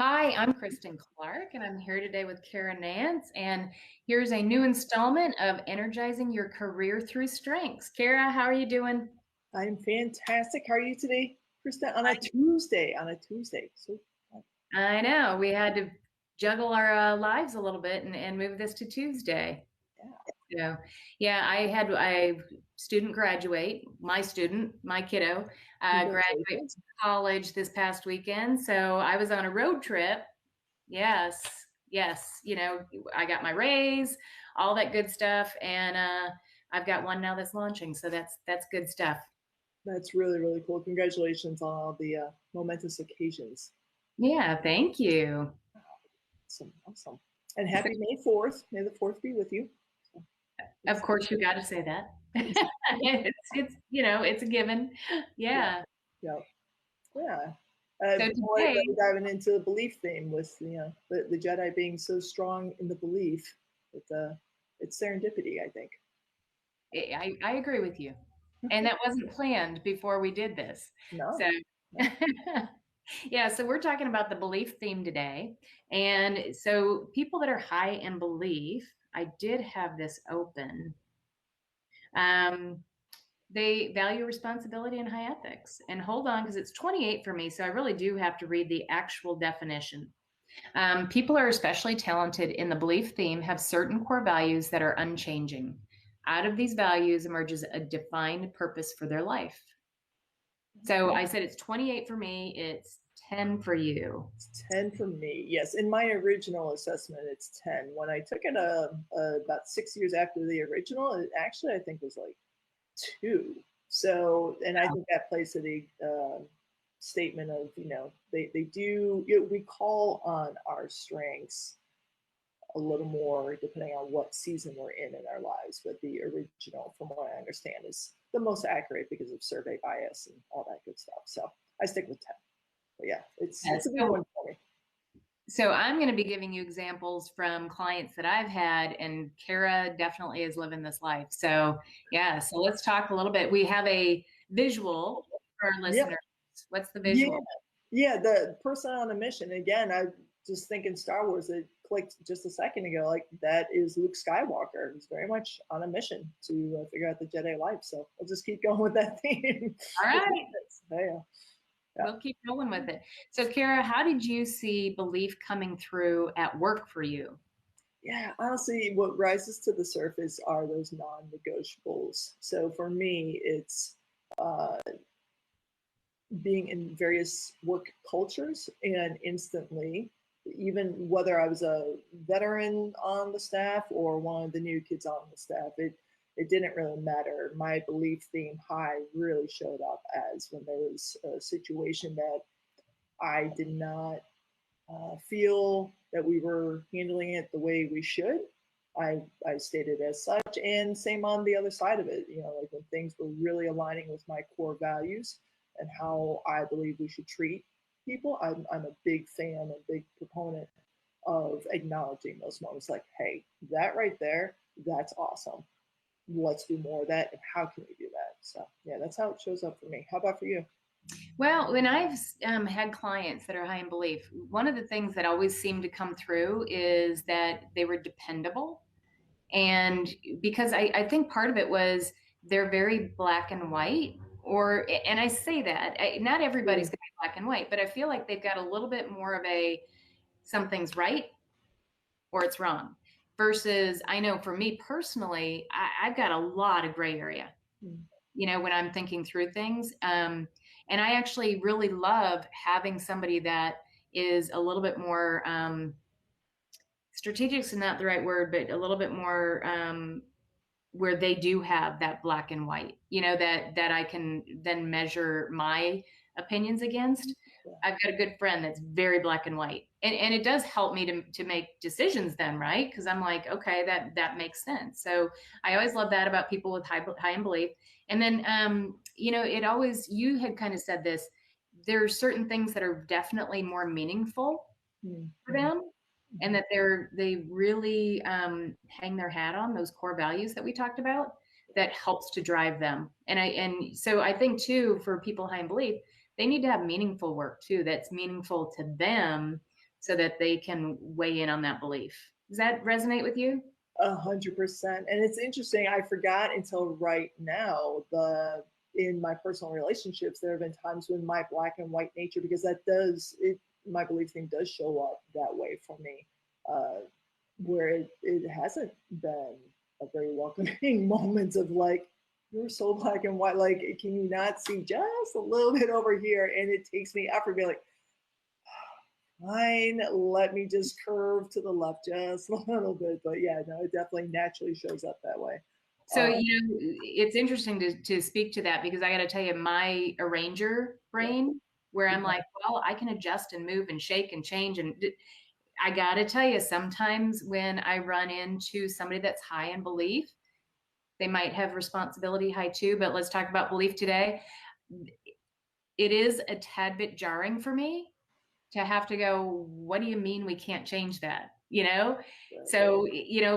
Hi, I'm Kristin Clark, and I'm here today with Cara Nance. And here's a new installment of Energizing Your Career Through Strengths. Cara, how are you doing? I'm fantastic. How are you today, Krista? On I, a Tuesday. So I know we had to juggle our lives a little bit and move this to Tuesday. yeah, So, yeah, I had a student graduate, my kiddo, graduate congratulations. from college this past weekend. So I was on a road trip. Yes, yes. I got my raise, all that good stuff, and I've got one now that's launching, so that's good stuff. That's really, really cool. Congratulations on all the momentous occasions. Yeah, thank you. Awesome, awesome. And So, happy May 4th. May the 4th be with you. So, of it's, course, you got to say that. it's, It's a given. yeah, Yeah. yeah, yeah. So Boy, today, really diving into the belief theme with the Jedi being so strong in the belief. It, it's serendipity, I think. I agree with you, and that wasn't planned before we did this. So. No, no. Yeah, so we're talking about the belief theme today. And so, people that are high in belief, I did have this open. Um, they value responsibility and high ethics. And hold on, because it's 28 for me, so I really do have to read the actual definition. People are especially talented in the belief theme, have certain core values that are unchanging. Out of these values emerges a defined purpose for their life. So I said it's 28 for me, it's 10 for you. 10 for me. Yes, in my original assessment, it's 10. When I took it about 6 years after the original, it actually I think was like 2. So, and I think that plays to the statement of they do we call on our strengths a little more depending on what season we're in our lives. But the original, from what I understand, is the most accurate because of survey bias and all that good stuff. So I stick with 10. But yeah, it's Yes. a good one for me. So I'm going to be giving you examples from clients that I've had, and Cara definitely is living this life. So yeah, so let's talk a little bit. We have a visual for our Yeah, listeners. What's the yeah, visual? yeah. The person on a mission. Again, I just thinking Star Wars. It clicked just a second ago. Like that is Luke Skywalker. He's very much on a mission to figure out the Jedi life. So I'll just keep going with that theme. All right, Yeah, yeah. we'll keep going with it. So Cara, how did you see belief coming through at work for you? Yeah, honestly, what rises to the surface are those non-negotiables. So for me, it's uh, being in various work cultures and instantly, even whether I was a veteran on the staff or one of the new kids on the staff, it didn't really matter. My belief theme high really showed up as when there was a situation that I did not feel that we were handling it the way we should. I stated as such, and same on the other side of it. Like when things were really aligning with my core values and how I believe we should treat people, I'm a big fan, a big proponent of acknowledging those moments. Like, hey, that right there, that's awesome. Let's do more of that, and how can we do that? So yeah, that's how it shows up for me. How about for you? Well, when I've had clients that are high in belief, one of the things that always seemed to come through is that they were dependable. And because I think part of it was they're very black and white, and I say that not everybody's Yeah. going to be black and white, but I feel like they've got a little bit more of a something's right or it's wrong. Versus, I know for me personally, I've got a lot of gray area, Mm. when I'm thinking through things. And I actually really love having somebody that is a little bit more strategic is not the right word, but a little bit more where they do have that black and white, that I can then measure my opinions against. Yeah. I've got a good friend that's very black and white. And it does help me to make decisions then, right? Because I'm like, okay, that makes sense. So I always love that about people with high in belief. And then it always, you had kind of said this, there are certain things that are definitely more meaningful for Mm-hmm. them, and that they really hang their hat on those core values that we talked about, that helps to drive them. And so I think too, for people high in belief, they need to have meaningful work too, that's meaningful to them, so that they can weigh in on that belief. Does that resonate with you? 100%. And it's interesting. I forgot until right now in my personal relationships, there have been times when my black and white nature, because my belief thing does show up that way for me, where it hasn't been a very welcoming moment of like, you're so black and white. Like, can you not see just a little bit over here? And it takes me effort to be like, fine, let me just curve to the left just a little bit. But yeah, no, it definitely naturally shows up that way. So, it's interesting to speak to that, because I got to tell you, my arranger brain, where I'm like, well, I can adjust and move and shake and change. And I got to tell you, sometimes when I run into somebody that's high in belief, they might have responsibility high too, but let's talk about belief today. It is a tad bit jarring for me to have to go, what do you mean we can't change that? So,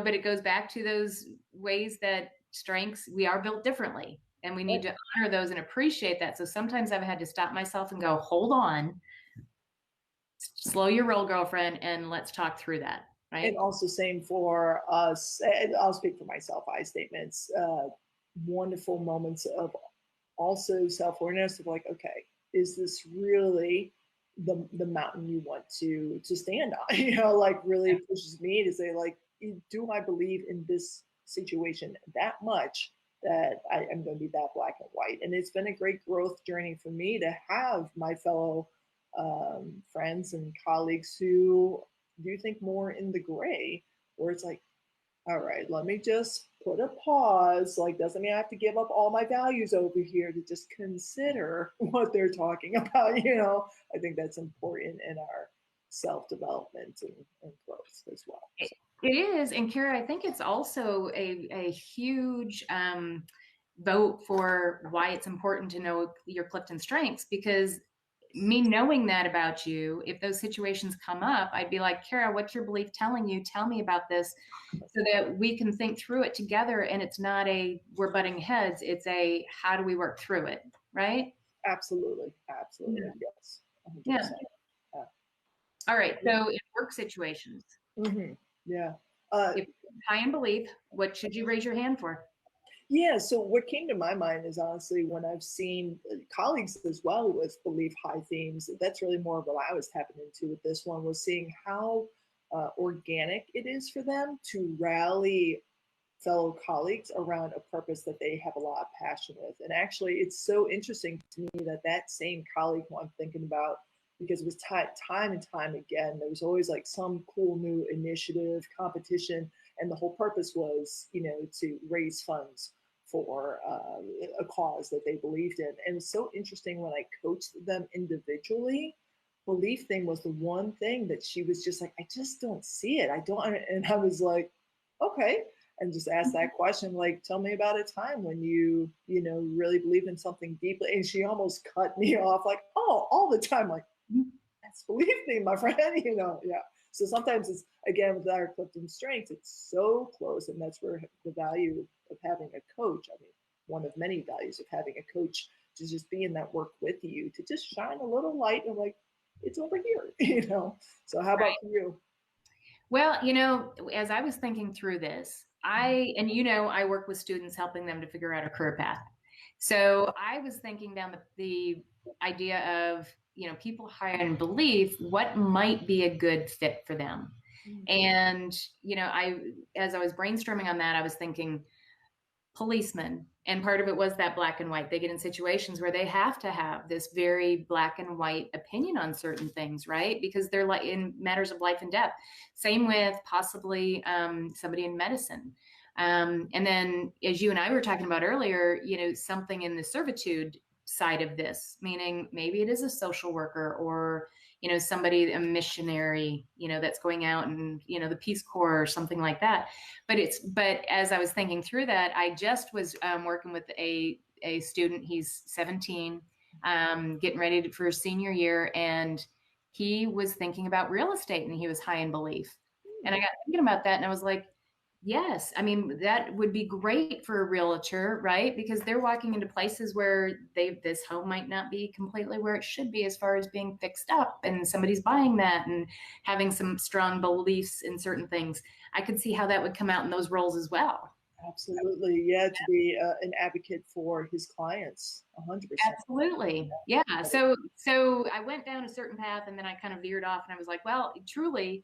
but it goes back to those ways that strengths, we are built differently, and we need to honor those and appreciate that. So sometimes I've had to stop myself and go, hold on, slow your roll, girlfriend, and let's talk through that. Right. And also same for us, and I'll speak for myself, I statements, wonderful moments of also self-awareness of like, okay, is this really the mountain you want to stand on? Like really pushes me to say like, do I believe in this situation that much that I am going to be that black and white? And it's been a great growth journey for me to have my fellow friends and colleagues who do think more in the gray, where it's like, all right, let me just put a pause. Like, doesn't mean I have to give up all my values over here to just consider what they're talking about. I think that's important in our self-development and growth as well. So. It is. And Cara, I think it's also a huge vote for why it's important to know your Clifton strengths, because me knowing that about you, if those situations come up, I'd be like, Cara, what's your belief telling you? Tell me about this, so that we can think through it together. And it's not we're butting heads. It's how do we work through it? Right? Absolutely. Absolutely. Yeah. Yes. 100%. Yeah. All right. So in work situations. Mm-hmm. Yeah. If high in belief, what should you raise your hand for? Yeah, so what came to my mind is honestly when I've seen colleagues as well with belief high themes, that's really more of what I was tapping into with this one, was seeing how organic it is for them to rally fellow colleagues around a purpose that they have a lot of passion with. And actually, it's so interesting to me that same colleague who I'm thinking about, because it was time and time again, there was always like some cool new initiative, competition, and the whole purpose was, to raise funds for a cause that they believed in. And it's so interesting when I coached them individually, belief thing was the one thing that she was just like, I just don't see it. I don't. And I was like, okay. And just ask that question, like, tell me about a time when you really believe in something deeply. And she almost cut me off like, oh, all the time. Like, that's belief thing, my friend, yeah. So sometimes it's, again, with our CliftonStrengths, it's so close. And that's where the value of having a coach, I mean, one of many values of having a coach, to just be in that work with you, to just shine a little light and like, it's over here, So how about for you? Well, as I was thinking through this, I work with students, helping them to figure out a career path. So I was thinking down the idea of, people high in belief, what might be a good fit for them. And, as I was brainstorming on that, I was thinking policemen. And part of it was that black and white. They get in situations where they have to have this very black and white opinion on certain things, right? Because they're like in matters of life and death. Same with possibly somebody in medicine. And then, as you and I were talking about earlier, something in the servitude side of this, meaning maybe it is a social worker or, somebody, a missionary, that's going out and, the Peace Corps or something like that. But as I was thinking through that, I just was working with a student. He's 17, getting ready for his senior year. And he was thinking about real estate, and he was high in belief. And I got thinking about that, and I was like, Yes, I mean that would be great for a realtor, right? Because they're walking into places where this home might not be completely where it should be as far as being fixed up, and somebody's buying that and having some strong beliefs in certain things. I could see how that would come out in those roles as well. Absolutely. Yeah, to be an advocate for his clients, 100%. Absolutely. Yeah. So I went down a certain path and then I kind of veered off and I was like, well, truly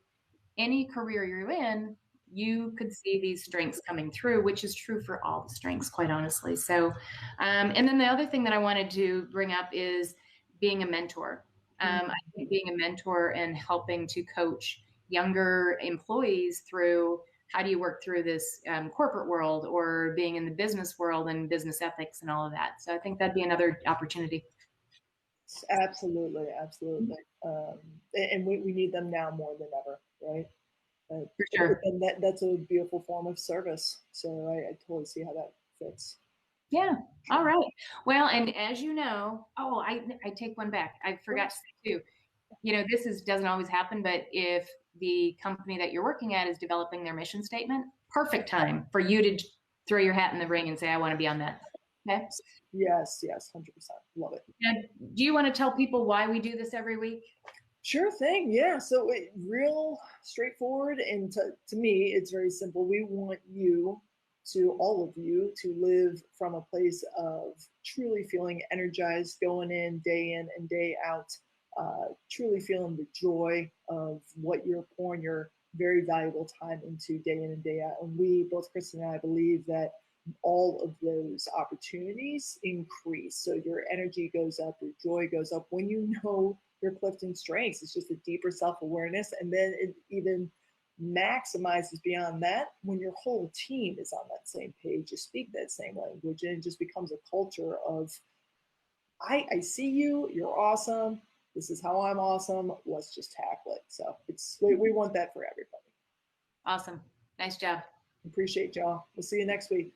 any career you're in, you could see these strengths coming through, which is true for all the strengths, quite honestly. So, and then the other thing that I wanted to bring up is being a mentor. I think being a mentor and helping to coach younger employees through how do you work through this corporate world or being in the business world and business ethics and all of that. So I think that'd be another opportunity. Absolutely, absolutely. And we need them now more than ever, right? For sure. And that's a beautiful form of service. So I totally see how that fits. Yeah. All right. Well, and as you know, oh, I take one back. I forgot to say too. You know, this is doesn't always happen, but if the company that you're working at is developing their mission statement, perfect time for you to throw your hat in the ring and say, I want to be on that. Okay. Yes, yes, 100%. Love it. And do you want to tell people why we do this every week? Sure thing. Yeah. So real straightforward. And to me, it's very simple. We want you to, all of you, to live from a place of truly feeling energized, going in and day out, truly feeling the joy of what you're pouring your very valuable time into day in and day out. And we, both Kristin and I, believe that all of those opportunities increase. So your energy goes up, your joy goes up when you know your CliftonStrengths. It's just a deeper self-awareness. And then it even maximizes beyond that when your whole team is on that same page, you speak that same language, and it just becomes a culture of I see you, you're awesome. This is how I'm awesome. Let's just tackle it. So we want that for everybody. Awesome. Nice job. Appreciate y'all. We'll see you next week.